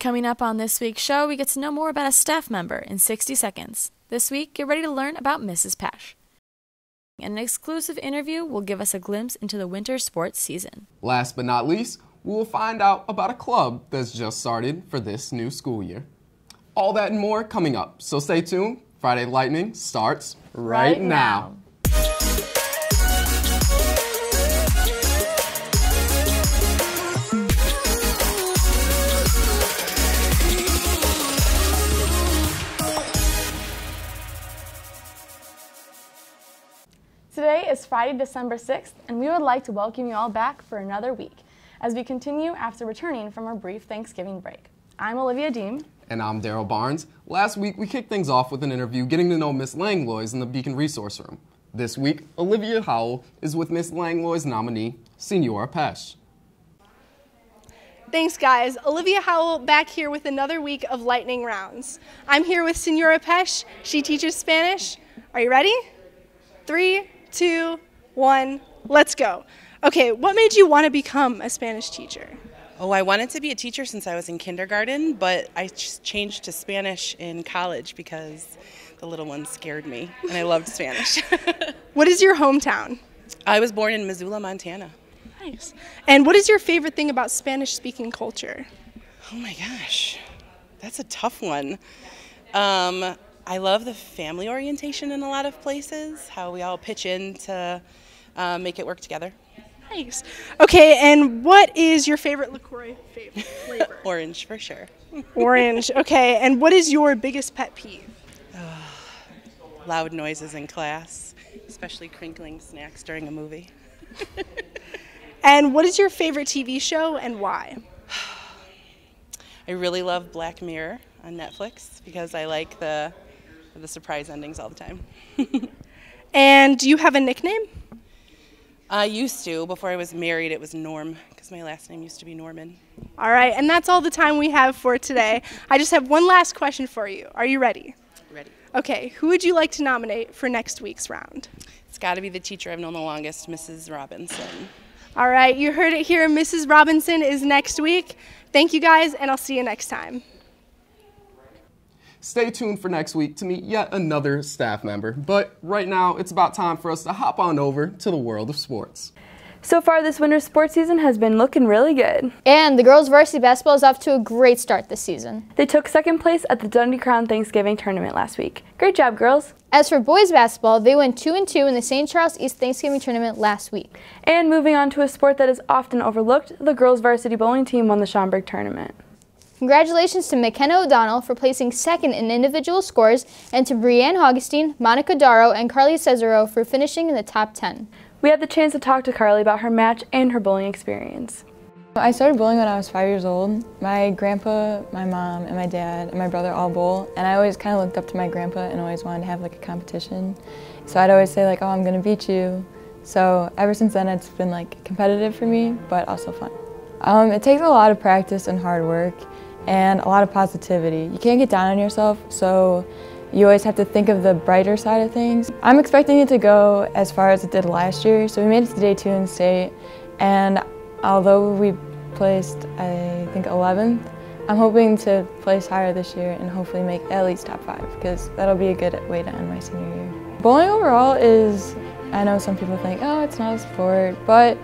Coming up on this week's show, we get to know more about a staff member in 60 seconds. This week, get ready to learn about Mrs. Pash. An exclusive interview will give us a glimpse into the winter sports season. Last but not least, we will find out about a club that's just started for this new school year. All that and more coming up, so stay tuned. Friday Lightning starts right now. Today is Friday, December 6th, and we would like to welcome you all back for another week as we continue after returning from our brief Thanksgiving break. I'm Olivia Deem. And I'm Daryl Barnes. Last week, we kicked things off with an interview getting to know Miss Langlois in the Beacon Resource Room. This week, Olivia Howell is with Miss Langlois' nominee, Senora Pesh. Thanks, guys. Olivia Howell back here with another week of lightning rounds. I'm here with Senora Pesh. She teaches Spanish. Are you ready? 3, 2, 1, let's go. Okay, what made you want to become a Spanish teacher? Oh, I wanted to be a teacher since I was in kindergarten, but I changed to Spanish in college because the little one scared me, and I loved Spanish. What is your hometown? I was born in Missoula, Montana. Nice. And what is your favorite thing about Spanish-speaking culture? Oh my gosh, that's a tough one. I love the family orientation in a lot of places, how we all pitch in to make it work together. Nice. Okay, and what is your favorite LaCroix flavor? Orange, for sure. Orange, okay. And what is your biggest pet peeve? Loud noises in class, especially crinkling snacks during a movie. And what is your favorite TV show and why? I really love Black Mirror on Netflix because I like the surprise endings all the time. And do you have a nickname? I used to. Before I was married, it was Norm, because my last name used to be Norman. All right, and that's all the time we have for today. I just have one last question for you. Are you ready? Ready. Okay, who would you like to nominate for next week's round? It's got to be the teacher I've known the longest, Mrs. Robinson. All right, you heard it here. Mrs. Robinson is next week. Thank you, guys, and I'll see you next time. Stay tuned for next week to meet yet another staff member, but right now it's about time for us to hop on over to the world of sports. So far this winter sports season has been looking really good. And the girls varsity basketball is off to a great start this season. They took second place at the Dundee Crown Thanksgiving tournament last week. Great job, girls. As for boys basketball, they went 2-2 in the St. Charles East Thanksgiving tournament last week. And moving on to a sport that is often overlooked, the girls varsity bowling team won the Schaumburg tournament. Congratulations to McKenna O'Donnell for placing second in individual scores, and to Brianne Augustine, Monica Darrow, and Carly Cesaro for finishing in the top 10. We had the chance to talk to Carly about her match and her bowling experience. I started bowling when I was 5 years old. My grandpa, my mom, and my dad, and my brother all bowl, and I always kind of looked up to my grandpa and always wanted to have like a competition. So I'd always say like, oh, I'm gonna beat you. So ever since then it's been like competitive for me, but also fun. It takes a lot of practice and hard work and a lot of positivity. You can't get down on yourself, so you always have to think of the brighter side of things. I'm expecting it to go as far as it did last year, so we made it to day 2 in state, and although we placed, I think, 11th, I'm hoping to place higher this year and hopefully make at least top 5, because that'll be a good way to end my senior year. Bowling overall is, I know some people think, oh, it's not a sport, but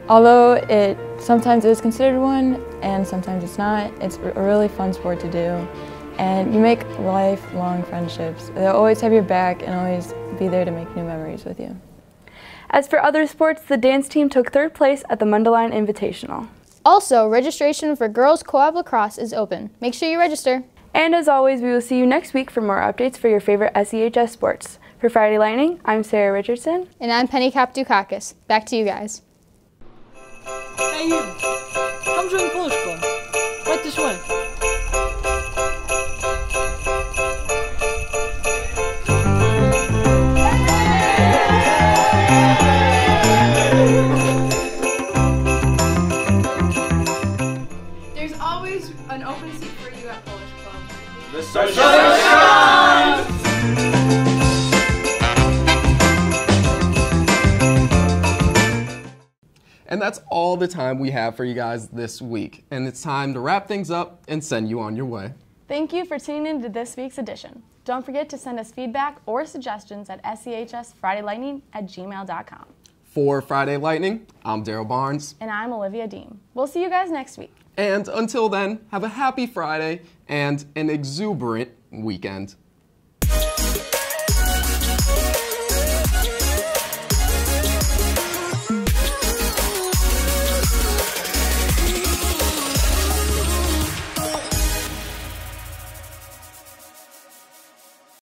although it sometimes is considered one and sometimes it's not, it's a really fun sport to do. And you make lifelong friendships. They'll always have your back and always be there to make new memories with you. As for other sports, the dance team took 3rd place at the Mundelein Invitational. Also, registration for girls co-op lacrosse is open. Make sure you register. And as always, we will see you next week for more updates for your favorite SEHS sports. For Friday Lightning, I'm Sarah Richardson. And I'm Penny Dukakis. Back to you guys. Hey you, come join Polish Club. Right this way. There's always an open seat for you at Polish Club. The sun shines! And that's all the time we have for you guys this week. And it's time to wrap things up and send you on your way. Thank you for tuning in to this week's edition. Don't forget to send us feedback or suggestions at schsfridaylightning@gmail.com. For Friday Lightning, I'm Daryl Barnes. And I'm Olivia Dean. We'll see you guys next week. And until then, have a happy Friday and an exuberant weekend.